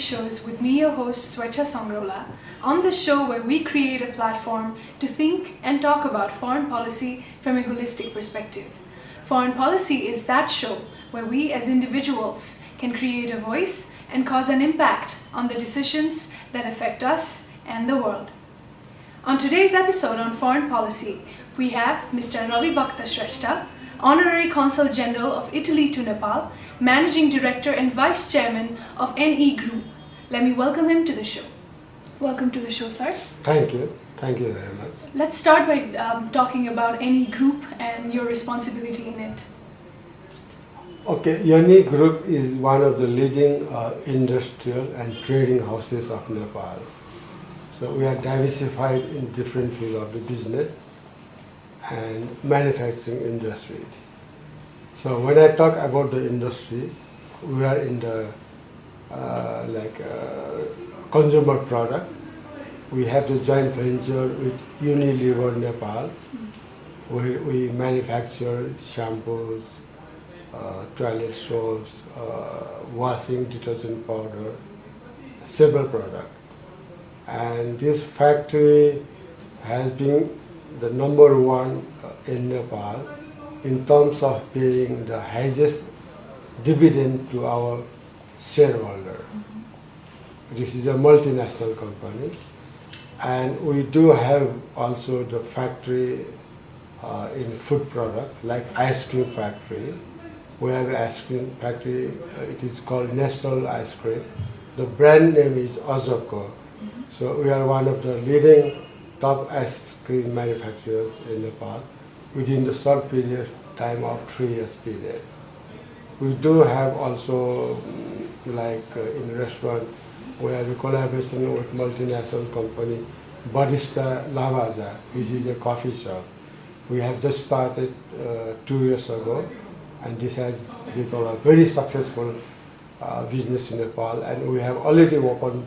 shows with me, your host Shrestha-Honarary. On this show where we create a platform to think and talk about foreign policy from a holistic perspective. Foreign policy is that show where we as individuals can create a voice and cause an impact on the decisions that affect us and the world. On today's episode on foreign policy, we have Mr. Ravi Bhakta Shrestha, Honorary Consul General of Italy to Nepal, Managing Director and Vice Chairman of NE Group. Let me welcome him to the show. Welcome to the show, sir. Thank you. Thank you very much. Let's start by talking about NE Group and your responsibility in it. Okay, NE Group is one of the leading industrial and trading houses of Nepal. So we are diversified in different fields of the business and manufacturing industries. So when I talk about the industries, we are in the consumer product. We have the joint venture with Unilever Nepal, where we manufacture shampoos, toilet soaps, washing detergent powder, several products. And this factory has been the number one in Nepal in terms of paying the highest dividend to our shareholder. This is a multinational company, and we do have also the factory in food product, like ice cream factory. We have an ice cream factory, it is called National Ice Cream. The brand name is Azoko. So we are one of the leading top ice cream manufacturers in Nepal within the short period time of 3 years period. We do have also in restaurant, we have a collaboration with multinational company Barista Lavaza, which is a coffee shop. We have just started 2 years ago, and this has become a very successful business in Nepal, and we have already opened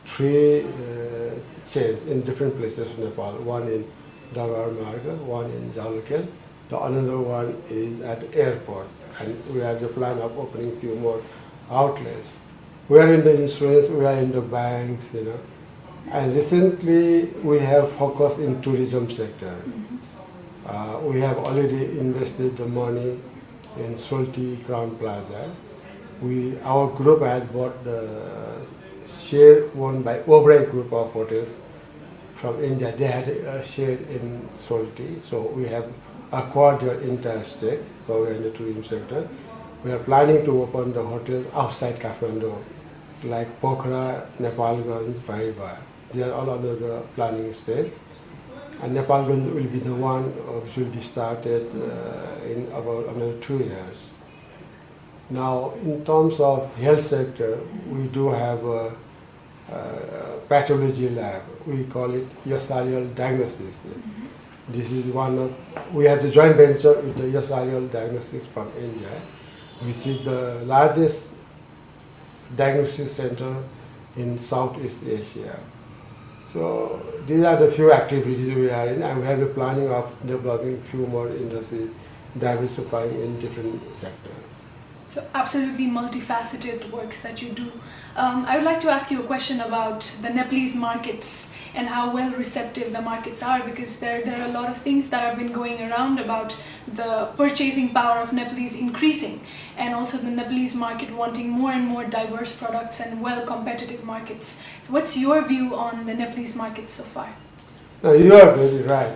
3 chains in different places in Nepal. One in Darbar Marga, one in Jalkel, the another one is at the airport, and we have the plan of opening few more outlets. We are in the insurance, we are in the banks, and recently we have focused in tourism sector. We have already invested the money in Solti Crown Plaza. Our group had bought the share owned by Oberoi Group of Hotels from India. They had a share in Solti, so we have acquired their entire stake. So we are in the tourism sector. We are planning to open the hotels outside Kathmandu, like Pokhara, Nepalganj, Bhaiba. They are all under the planning stage. And Nepalganj will be the one which will be started in about another 2 years. Now, in terms of health sector, we do have a pathology lab. We call it Yasarial Diagnostics. This is we have the joint venture with the Yasarial Diagnostics from India, which is the largest diagnostic center in Southeast Asia. So these are the few activities we are in, and we have a planning of developing few more industries, diversifying in different sectors. So absolutely multifaceted works that you do. I would like to ask you a question about the Nepalese markets and how well receptive the markets are, because there are a lot of things that have been going around about the purchasing power of Nepalese increasing, and also the Nepalese market wanting more and more diverse products and well competitive markets. So what's your view on the Nepalese market so far? No, you are very right.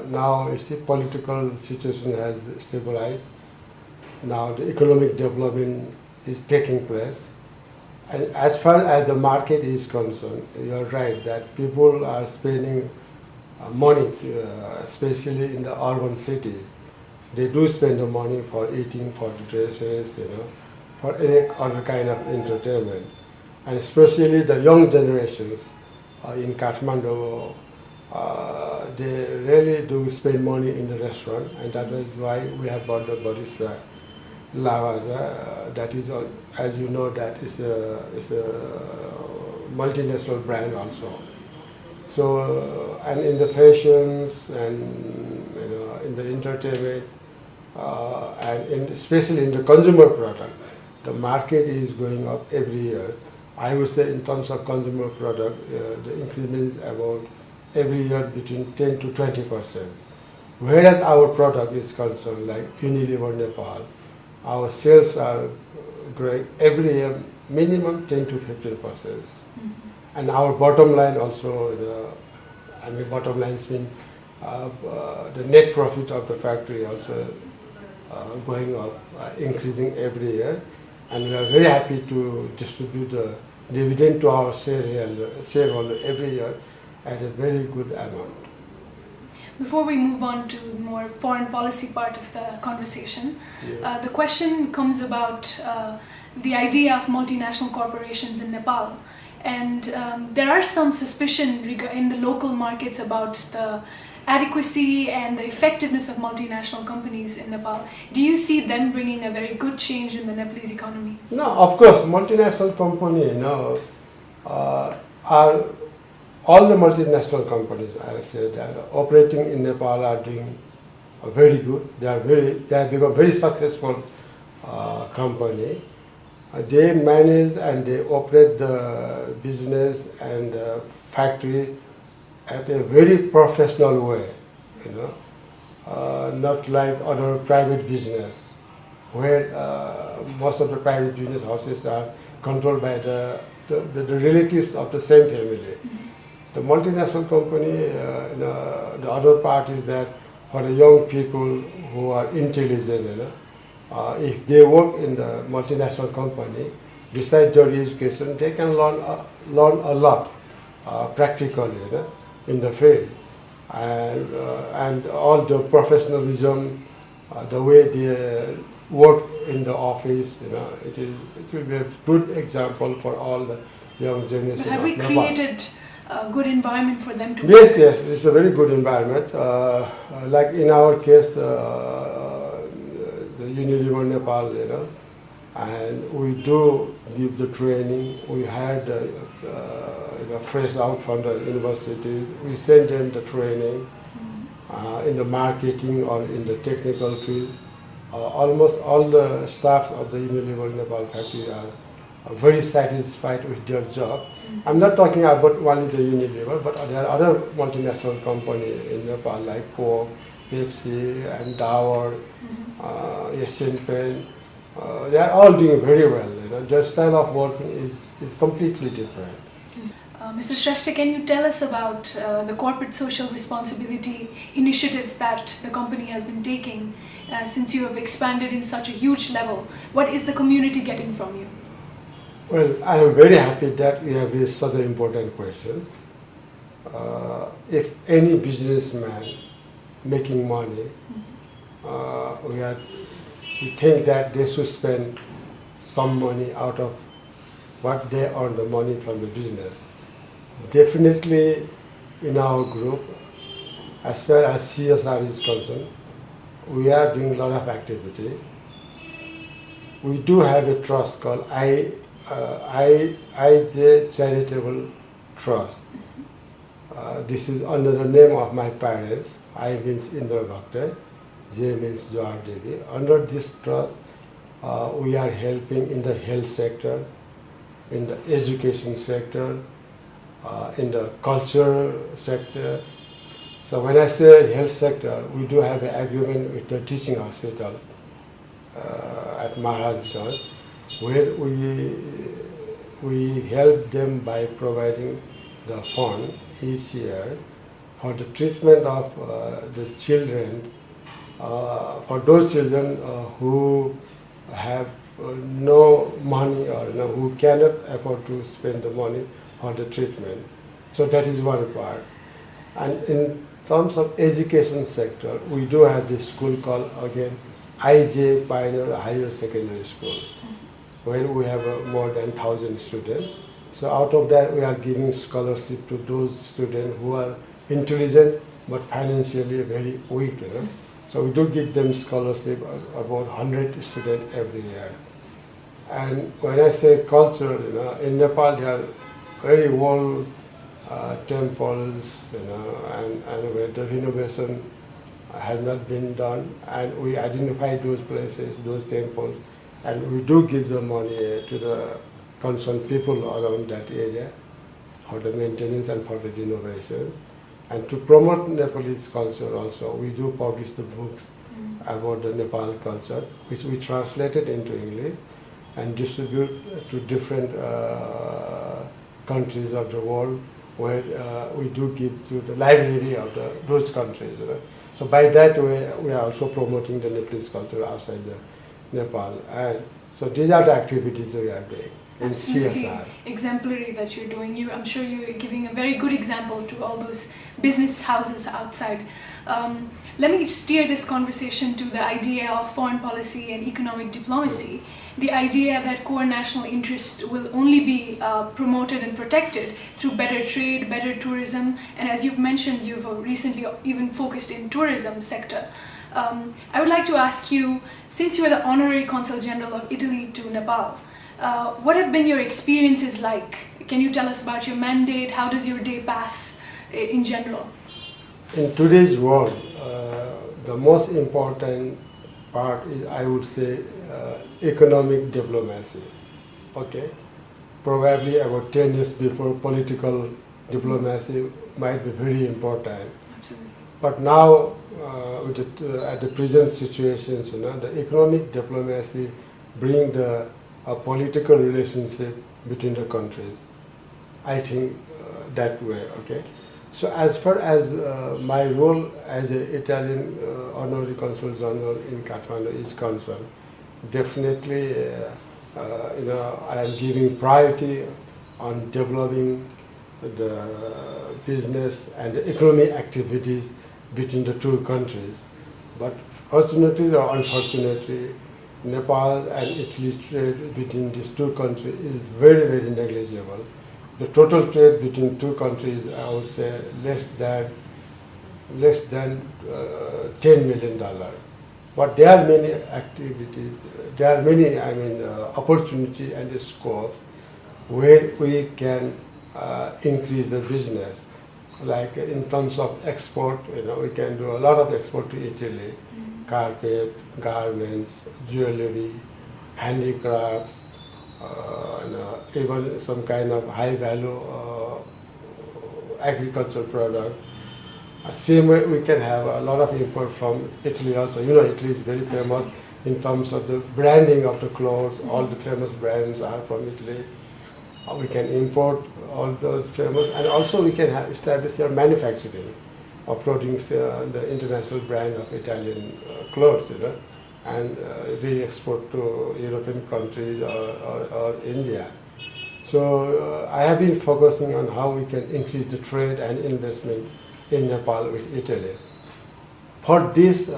Now you see political situation has stabilized. Now the economic development is taking place. And as far as the market is concerned, you are right that people are spending money, especially in the urban cities. They do spend the money for eating, for the dresses, for any other kind of entertainment. And especially the young generations in Kathmandu, they really do spend money in the restaurant, and that is why we have bought the Barista Lavaza. That is, as you know, that is a multinational brand also. So, and in the fashions and in the entertainment, and especially in the consumer product, the market is going up every year. I would say in terms of consumer product, the increment is about every year between 10 to 20%. Whereas our product is concerned, like Unilever Nepal, our sales are growing every year minimum 10 to 15%. And our bottom line also, bottom line means the net profit of the factory also going up, increasing every year. And we are very happy to distribute the dividend to our shareholder every year at a very good amount. Before we move on to the more foreign policy part of the conversation, Yeah. the question comes about the idea of multinational corporations in Nepal. And there are some suspicion in the local markets about the adequacy and the effectiveness of multinational companies in Nepal. Do you see them bringing a very good change in the Nepalese economy? No, of course, multinational companies, are all the multinational companies, I say, that are operating in Nepal are doing very good. They have become very successful company. They manage and they operate the business and factory at a very professional way, not like other private business, where most of the private business houses are controlled by the relatives of the same family. The multinational company, the other part is that for the young people who are intelligent, if they work in the multinational company, besides their education, they can learn a lot practically in the field. And all the professionalism, the way they work in the office, it will be a good example for all the young generation. But have we created a good environment for them to work? Yes, it's a very good environment. Like in our case, the Unilever Nepal, and we do give the training. We had fresh out from the universities. We send them the training in the marketing or in the technical field. Almost all the staff of the Unilever Nepal factory are very satisfied with their job. I'm not talking about only the Unilever, but there are other multinational companies in Nepal like Coke, Pepsi, and Dower, Asian Paint. They are all doing very well. Their style of working is completely different. Mr. Shrestha, can you tell us about the corporate social responsibility initiatives that the company has been taking since you have expanded in such a huge level? What is the community getting from you? Well, I am very happy that you have raised such an important question. If any businessman making money, we think that they should spend some money out of what they earn the money from the business. Definitely in our group, as far as CSR is concerned, we are doing a lot of activities. We do have a trust called IJ Charitable Trust. This is under the name of my parents. I means Indra Bhakta, J means Jawar Devi. Under this trust, we are helping in the health sector, in the education sector, in the culture sector. So when I say health sector, we do have an agreement with the teaching hospital at Maharajganj, where we help them by providing the fund each year for the treatment of the children, for those children who have no money or who cannot afford to spend the money for the treatment. So that is one part. And in terms of education sector, we do have this school called, again, IJ Pioneer Higher Secondary School, where we have more than 1,000 students. So out of that, we are giving scholarship to those students who are intelligent but financially very weak. So we do give them scholarship, about 100 students every year. And when I say culture, in Nepal there are very old temples, and where the renovation has not been done, and we identify those places, those temples, and we do give the money to the concerned people around that area for the maintenance and for the renovations. And to promote Nepalese culture also, we do publish the books about the Nepal culture, which we translated into English and distribute to different countries of the world, where we do give to the library of those countries. So by that way, we are also promoting the Nepalese culture outside Nepal. And so these are the activities we are doing in Absolutely CSR. exemplary that you're doing. I'm sure you're giving a very good example to all those business houses outside. Let me steer this conversation to the idea of foreign policy and economic diplomacy. The idea that core national interest will only be promoted and protected through better trade, better tourism, and as you've mentioned, you've recently even focused in tourism sector. I would like to ask you, since you are the Honorary Consul General of Italy to Nepal, what have been your experiences like? Can you tell us about your mandate? How does your day pass in general? In today's world, the most important part is, I would say, economic diplomacy. Okay, probably about 10 years before, political diplomacy might be very important. Absolutely. But now, at the present situations, the economic diplomacy bring a political relationship between the countries. I think that way. Okay. So as far as my role as an Italian Honorary Consul General in Kathmandu is concerned, definitely, I am giving priority on developing the business and the economic activities between the two countries. But fortunately or unfortunately, Nepal and Italy's trade between these two countries is very, very negligible. The total trade between two countries, I would say, less than $10 million. But there are many activities, there are many, opportunity and scope where we can increase the business. Like in terms of export, we can do a lot of export to Italy, carpet, garments, jewelry, handicrafts, even some kind of high-value agricultural product. Same way, we can have a lot of import from Italy also. Italy is very famous in terms of the branding of the clothes. All the famous brands are from Italy. We can import all those famous, and also we can establish our manufacturing of producing the international brand of Italian clothes, and we export to European countries or India. So I have been focusing on how we can increase the trade and investment in Nepal with Italy. For this,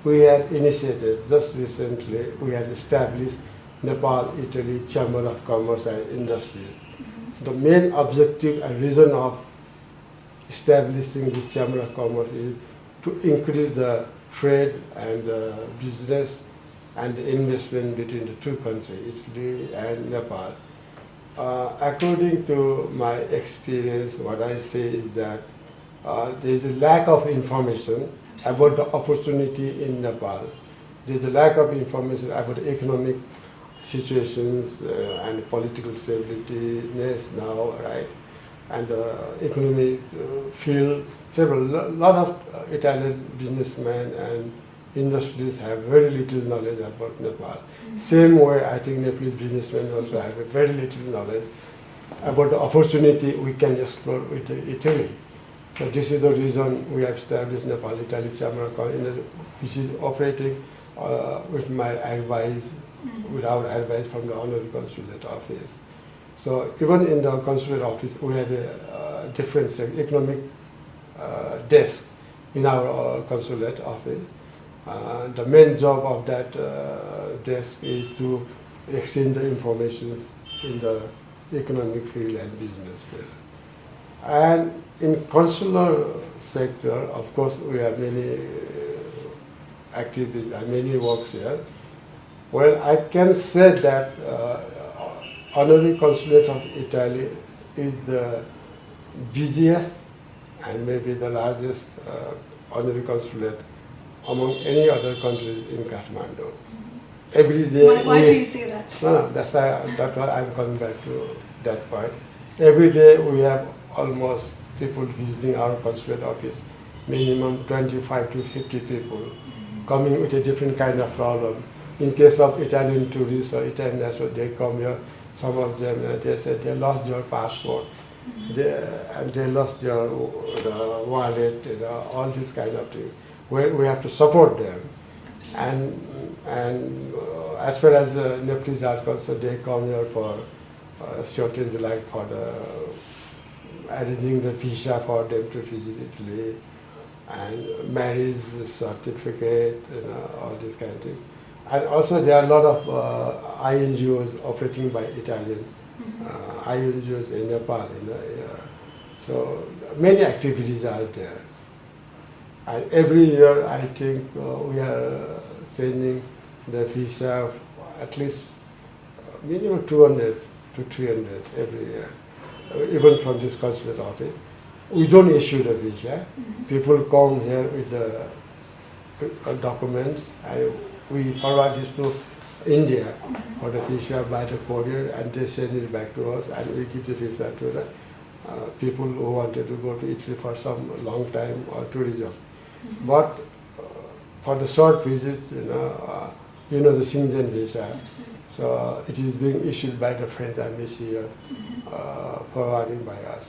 we have initiated, just recently, we have established Nepal-Italy Chamber of Commerce and Industry. The main objective and reason of establishing this Chamber of Commerce is to increase the trade and business and the investment between the two countries, Italy and Nepal. According to my experience, what I say is that there is a lack of information about the opportunity in Nepal. There is a lack of information about economic situations and political stability now, right? And economic field, lot of Italian businessmen and industries have very little knowledge about Nepal. Same way, I think Nepalese businessmen also have very little knowledge about the opportunity we can explore with Italy. So this is the reason we have established Nepal-Italy Chamber of Commerce, which is operating with my advice, with our advice from the Honorary Consulate Office. So even in the Consulate Office, we have a different economic desk in our Consulate Office. The main job of that desk is to exchange the information in the economic field and business field. And in consular sector, of course, we have many activities and many works here. Well, I can say that Honorary Consulate of Italy is the busiest and maybe the largest honorary consulate among any other countries in Kathmandu. every day. Why do you say that? No, that's why I'm coming back to that point. Every day we have almost people visiting our consulate office, minimum 25 to 50 people coming with a different kind of problem. In case of Italian tourists or Italian nationals, they come here, some of them, they said they lost their passport, they lost their wallet, all these kind of things. We have to support them. And as far as the Nepalese are concerned, they come here for certain, like for the arranging the visa for them to visit Italy, and marriage certificate, all this kind of thing. And also there are a lot of INGOs operating by Italian, INGOs in Nepal. So many activities are there. And every year I think we are sending the visa at least minimum 200 to 300 every year, even from this consulate office. We don't issue the visa. People come here with the documents, and we forward this to India for the visa by the courier, and they send it back to us, and we give the visa to the people who wanted to go to Italy for some long time or tourism. But for the short visit, the Schengen visa. Absolutely. So it is being issued by the French embassy here, forwarding by us.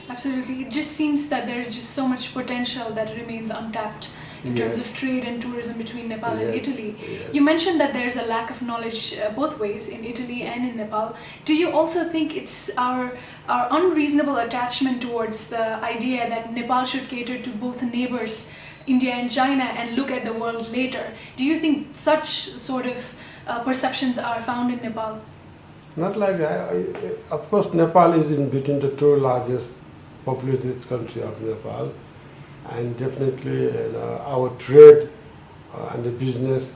Absolutely. It just seems that there is just so much potential that remains untapped in terms of trade and tourism between Nepal and Italy. Yes. You mentioned that there's a lack of knowledge both ways, in Italy and in Nepal. Do you also think it's our unreasonable attachment towards the idea that Nepal should cater to both neighbors, India and China, and look at the world later? Do you think such sort of perceptions are found in Nepal? Not like that. Of course, Nepal is in between the two largest populated country of Nepal, and definitely our trade and the business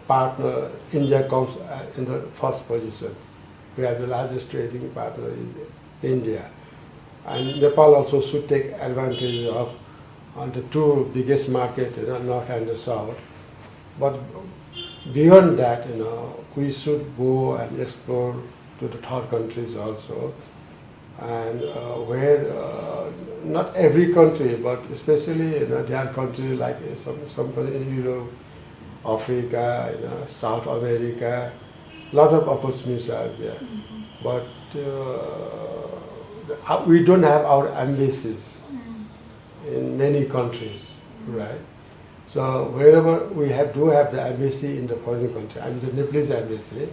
partner, India comes in the first position. We have the largest trading partner is India, and Nepal also should take advantage of the two biggest markets, north and the south. But beyond that, we should go and explore to the third countries also, and where not every country, but especially there are countries like some countries in Europe, Africa, South America, lot of opportunities are there. But we don't have our embassies in many countries, right? So wherever we do have the embassy in the foreign country, and the Nepalese embassy,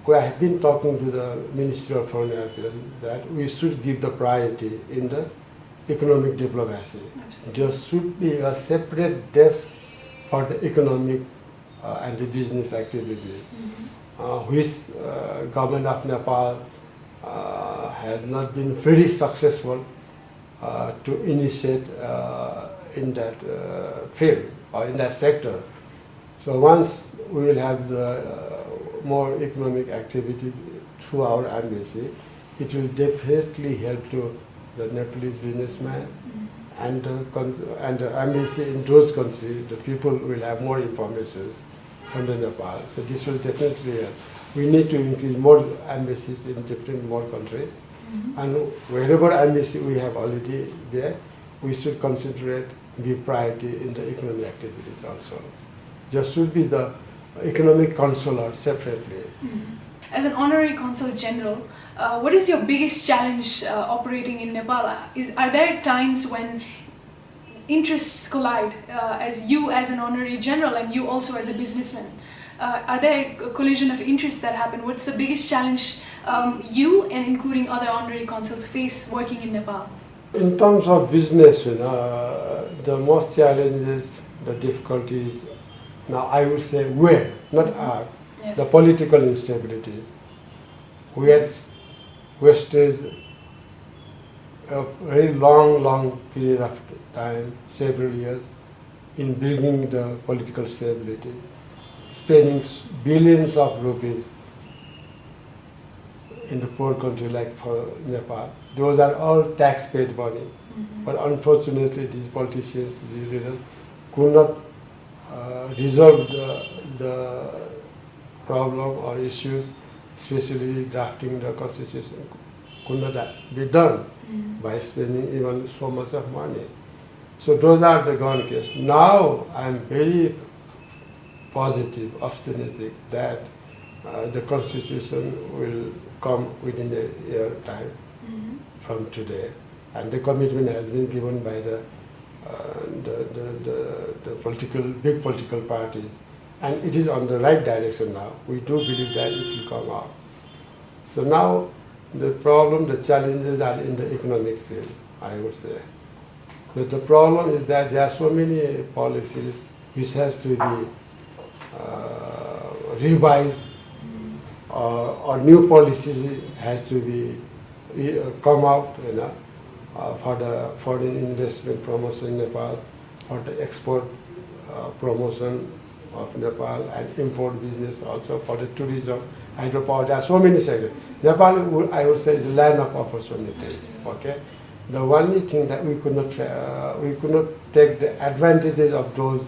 we have been talking to the Ministry of Foreign Affairs that we should give the priority in the economic diplomacy. Absolutely. There should be a separate desk for the economic and the business activities, which government of Nepal has not been very successful to initiate in that field or in that sector. So once we will have the more economic activity through our embassy, it will definitely help to the Nepalese businessman and the embassy in those countries. The people will have more information from the Nepal. So this will definitely help. We need to increase more embassies in different more countries, and wherever embassy we have already there, we should concentrate, give priority in the economic activities also. There should be the economic consular separately. As an honorary consul general, what is your biggest challenge operating in Nepal? Are there times when interests collide, as you as an honorary general and you also as a businessman? Are there a collision of interests that happen? What's the biggest challenge you and including other honorary consuls face working in Nepal? In terms of business, the most challenges, the difficulties, now I would say not are, the political instabilities. We had wasted a very long period of time, several years, in building the political stability, spending billions of rupees in the poor country like for Nepal. Those are all tax-paid money. But unfortunately, these politicians, these leaders, could not resolve the problem or issues, especially drafting the constitution, could not be done by spending even so much of money. So those are the gone case. Now I am very positive, optimistic that the constitution will come within a year time from today, and the commitment has been given by the big political parties, and it is on the right direction now. We do believe that it will come out. So now the problem, the challenges are in the economic field, I would say. But the problem is that there are so many policies which has to be revised, or new policies has to be come out, for the foreign investment promotion in Nepal, for the export promotion of Nepal, and import business also, for the tourism, hydropower. There are so many sectors. Nepal, I would say, is a land of opportunities. Okay, the only thing that we could not take the advantages of those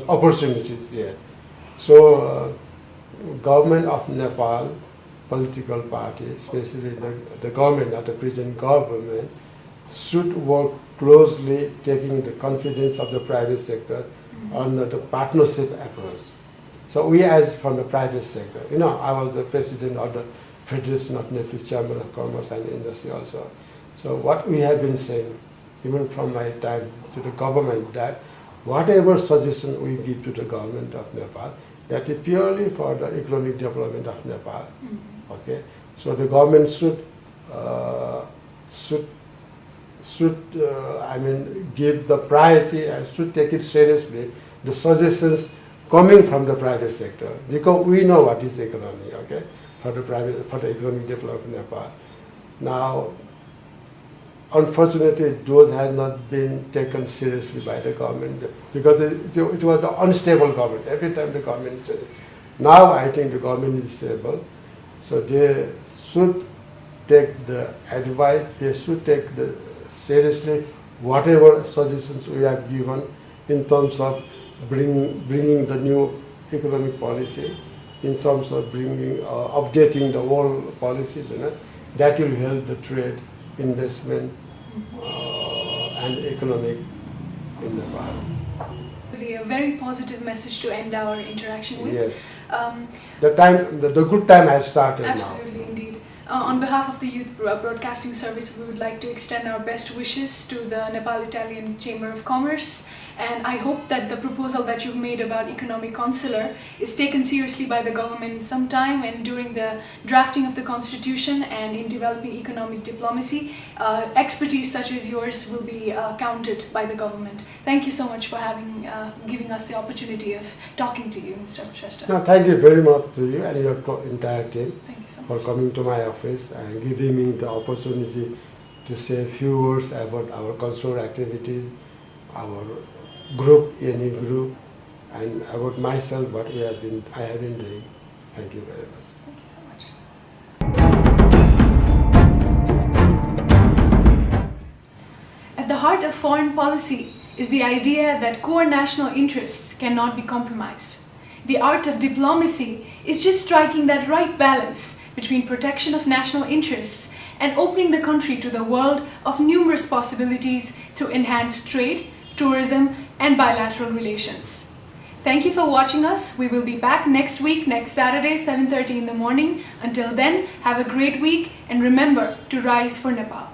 opportunities here. So, government of Nepal, political parties, especially the government, not the present government, should work closely, taking the confidence of the private sector on the partnership approach. So we, as from the private sector, I was the president of the Federation of Nepalese Chamber of Commerce and Industry also. So what we have been saying, even from my time to the government, that whatever suggestion we give to the government of Nepal, that is purely for the economic development of Nepal. Okay, so the government should give the priority and should take it seriously, the suggestions coming from the private sector, because we know what is economy, okay, for the economic development of Nepal. Now, unfortunately, those have not been taken seriously by the government, because it was an unstable government. Every time the government said it. Now I think the government is stable, so they should take the advice, they should take seriously whatever suggestions we have given in terms of bringing the new economic policy, in terms of updating the old policies, that will help the trade, investment, and economic in Nepal. A very positive message to end our interaction with. Yes. The good time has started now. Absolutely, indeed. On behalf of the Youth Broadcasting Service, we would like to extend our best wishes to the Nepal Italian Chamber of Commerce, and I hope that the proposal that you've made about economic consular is taken seriously by the government sometime, and during the drafting of the constitution and in developing economic diplomacy, expertise such as yours will be counted by the government. Thank you so much for giving us the opportunity of talking to you, Mr. Shrestha. No, thank you very much to you and your entire team. Thank you so much for coming to my office and giving me the opportunity to say a few words about our Consul activities, our group, any group, and about myself, what I have been doing. Thank you very much. Thank you so much. At the heart of foreign policy is the idea that core national interests cannot be compromised. The art of diplomacy is just striking that right balance between protection of national interests and opening the country to the world of numerous possibilities through enhanced trade, tourism, and bilateral relations. Thank you for watching us. We will be back next week, next Saturday, 7:30 in the morning. Until then, have a great week and remember to rise for Nepal.